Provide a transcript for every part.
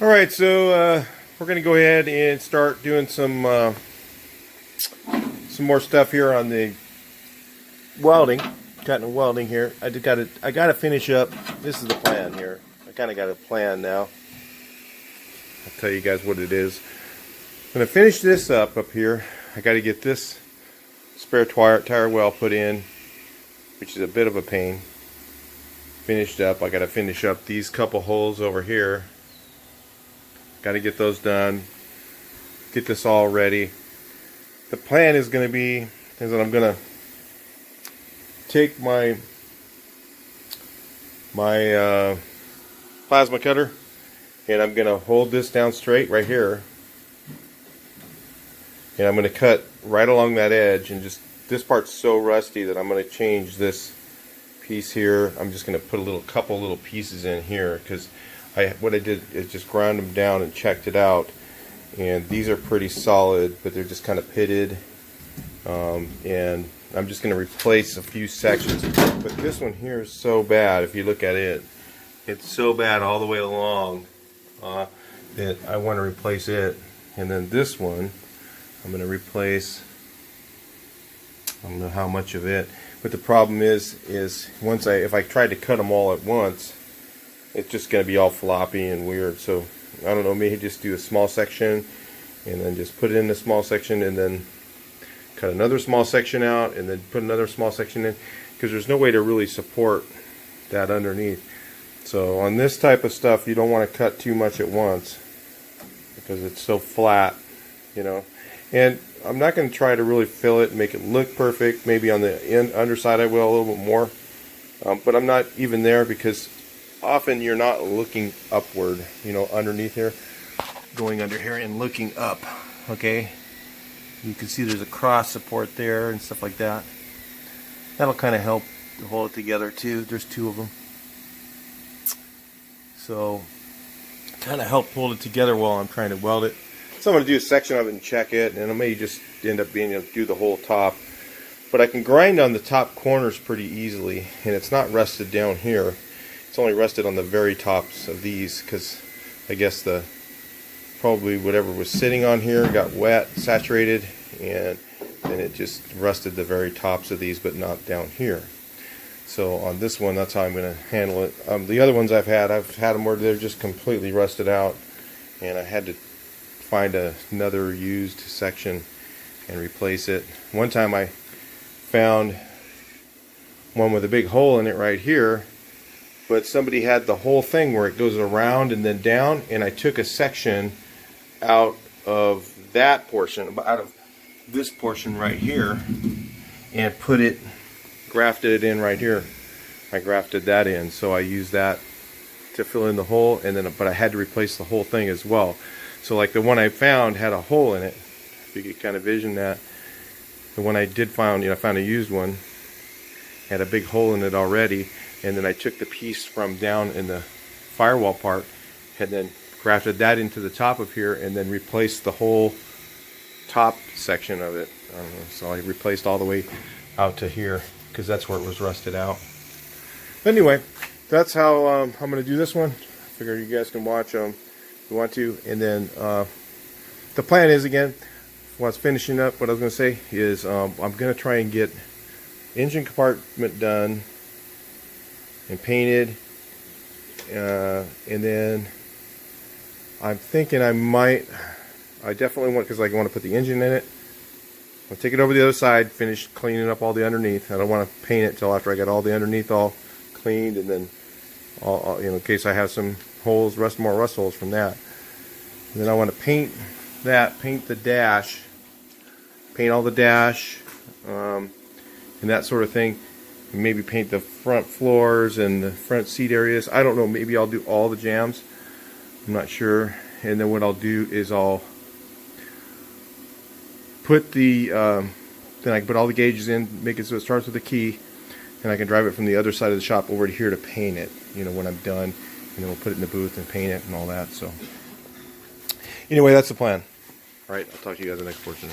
Alright, so we're going to go ahead and start doing some more stuff here on the welding, cutting and welding here. I got to finish up. This is the plan here. I kind of got a plan now. I'll tell you guys what it is. I'm going to finish this up here. I got to get this spare tire well put in, which is a bit of a pain. Finished up. I got to finish up these couple holes over here. Got to get those done. Get this all ready. The plan is going to be is that I'm going to take my plasma cutter and I'm going to hold this down straight right here, and I'm going to cut right along that edge. And just this part's so rusty that I'm going to change this piece here. I'm just going to put a couple little pieces in here because what I did is just ground them down and checked it out, and these are pretty solid, but they're just kind of pitted, and I'm just going to replace a few sections. But this one here is so bad. If you look at it, it's so bad all the way along that I want to replace it. And then this one I'm going to replace, I don't know how much of it, but the problem is if I tried to cut them all at once, it's just going to be all floppy and weird. So I don't know, maybe just do a small section and then just put it in a small section and then cut another small section out and then put another small section in, because there's no way to really support that underneath. So on this type of stuff, you don't want to cut too much at once because it's so flat, you know. And I'm not going to try to really fill it and make it look perfect. Maybe on the underside I will a little bit more, but I'm not even there, because often you're not looking upward, you know, underneath here, going under here and looking up. Okay, you can see there's a cross support there and stuff like that. That'll kind of help hold it together too. There's two of them, so kind of help hold it together while I'm trying to weld it. So I'm going to do a section of it and check it, and I may just end up being able to do the whole top. But I can grind on the top corners pretty easily, and it's not rusted down here. It's only rusted on the very tops of these, because I guess probably whatever was sitting on here got wet, saturated, and then it just rusted the very tops of these, but not down here. So on this one, that's how I'm going to handle it. The other ones I've had them where they're just completely rusted out, and I had to find another used section and replace it. One time I found one with a big hole in it right here, but somebody had the whole thing where it goes around and then down, and I took a section out of that portion, out of this portion right here, and grafted it in right here. I grafted that in, so I used that to fill in the hole, and then but I had to replace the whole thing as well. So like the one I found had a hole in it, if you could kind of vision that. The one I did find, I found a used one, had a big hole in it already, and then I took the piece from down in the firewall part and then grafted that into the top of here, and then replaced the whole top section of it. So I replaced all the way out to here, because that's where it was rusted out. But anyway, that's how I'm going to do this one. I figure you guys can watch if you want to. And then the plan is, again, once finishing up, what I was going to say is I'm going to try and get engine compartment done and painted, and then I'm thinking I definitely want, because I want to put the engine in it. I'll take it over the other side, finish cleaning up all the underneath. I don't want to paint it till after I get all the underneath all cleaned, and then in case I have some holes, more rust holes from that. And then I want to paint the dash, paint all the dash, and that sort of thing. And maybe paint the front floors and the front seat areas. I don't know, maybe I'll do all the jams. I'm not sure. And then what I'll do is I'll put then I can put all the gauges in, make it so it starts with a key, and I can drive it from the other side of the shop over to here to paint it, when I'm done, and then we'll put it in the booth and paint it and all that. So anyway, that's the plan. Alright, I'll talk to you guys in the next portion.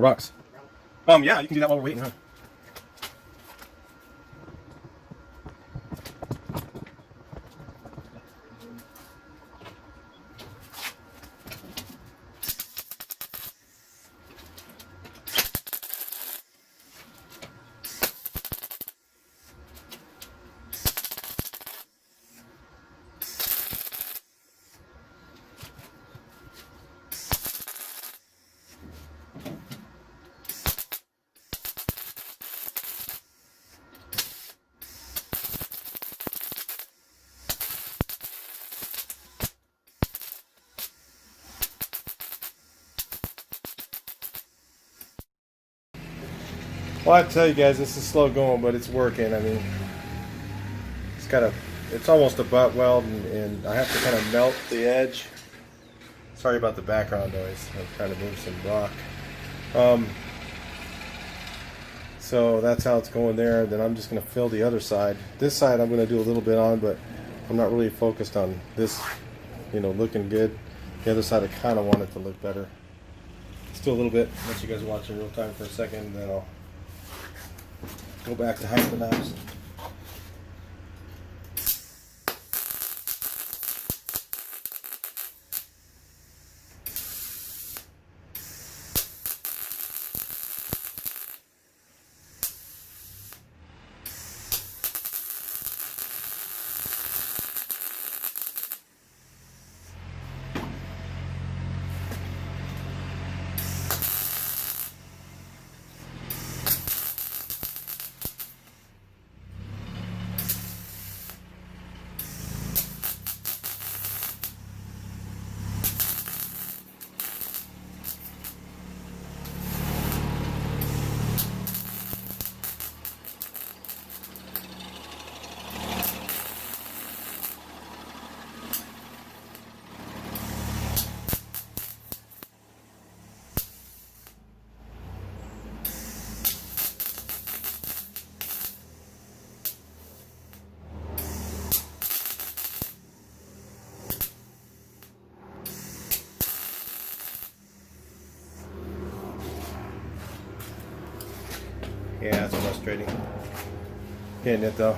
rocks. Yeah, you can do that while we're waiting, huh? Well, I tell you guys, this is slow going, but it's working. I mean, it's almost a butt weld, and I have to kind of melt the edge. Sorry about the background noise. I'm trying to move some rock. So that's how it's going there. Then I'm just going to fill the other side. This side I'm going to do a little bit on, but I'm not really focused on this, looking good. The other side I kind of want it to look better. Let's do a little bit. Let you guys watch in real time for a second, and then I'll go back to hyperlapse. Yeah, it's frustrating. Getting it though.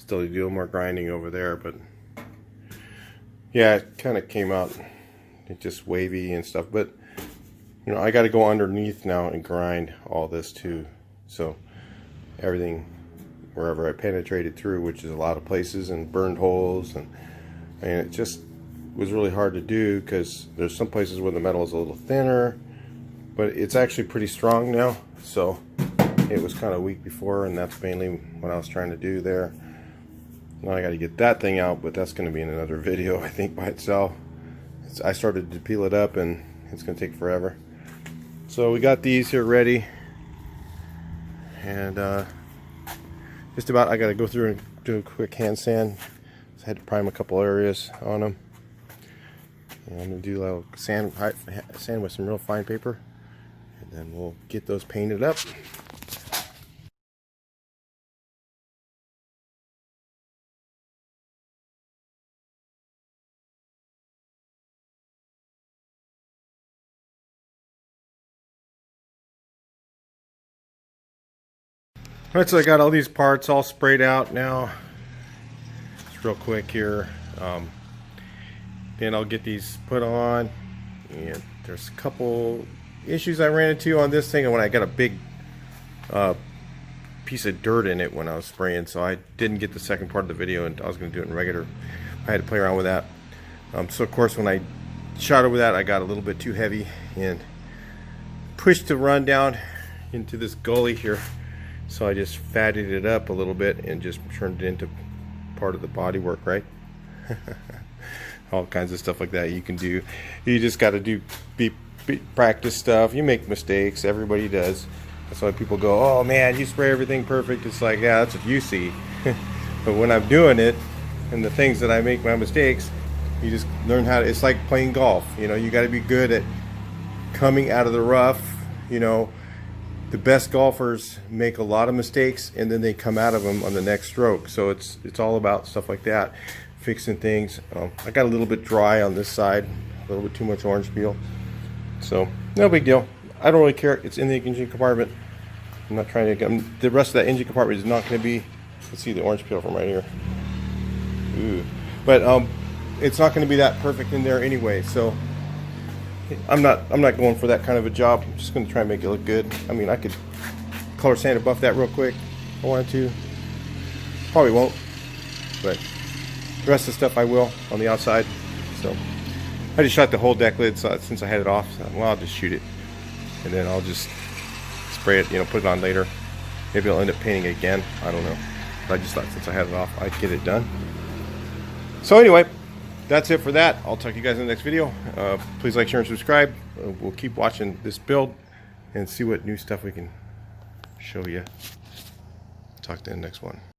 still do a little more grinding over there, but yeah, it kind of came out, it's just wavy and stuff. But you know, I got to go underneath now and grind all this too, so everything wherever I penetrated through, which is a lot of places, and burned holes, and it just was really hard to do because there's some places where the metal is a little thinner, but it's actually pretty strong now. So it was kind of weak before, and that's mainly what I was trying to do there. Now I got to get that thing out, but that's going to be in another video, I think, by itself. I started to peel it up, and it's going to take forever. So we got these here ready, and just about, I got to go through and do a quick hand sand. So I had to prime a couple areas on them. And I'm going to do a little sand with some real fine paper, and then we'll get those painted up. Alright, so I got all these parts all sprayed out now. Just real quick here. Then I'll get these put on. And there's a couple issues I ran into on this thing, and when I got a big piece of dirt in it when I was spraying, so I didn't get the second part of the video, and I was going to do it in regular. I had to play around with that. So of course when I shot over that, I got a little bit too heavy and pushed the run down into this gully here. So I just fatted it up a little bit and just turned it into part of the body work, right? All kinds of stuff like that you can do. You just got to do practice stuff. You make mistakes. Everybody does. That's why people go, oh man, you spray everything perfect. It's like, yeah, that's what you see. But when I'm doing it, and the things that I make my mistakes, you just learn how to, it's like playing golf. You know, you got to be good at coming out of the rough. You know, the best golfers make a lot of mistakes, and then they come out of them on the next stroke. So it's all about stuff like that, fixing things. I got a little bit dry on this side, a little bit too much orange peel. So no big deal. I don't really care. It's in the engine compartment. I'm not trying to get, the rest of that engine compartment is not going to be, let's see the orange peel from right here. Ooh. But it's not going to be that perfect in there anyway. So I'm not going for that kind of a job. I'm just going to try and make it look good. I mean, I could color sand and buff that real quick if I wanted to. Probably won't, but the rest of the stuff I will on the outside. So I just shot the whole deck lid, so since I had it off. So, well, I'll just shoot it, and then I'll just spray it, you know, put it on later. Maybe I'll end up painting it again. I don't know. But I just thought since I had it off, I'd get it done. So anyway, that's it for that. I'll talk to you guys in the next video. Please like, share, and subscribe. We'll keep watching this build and see what new stuff we can show you. Talk to you in the next one.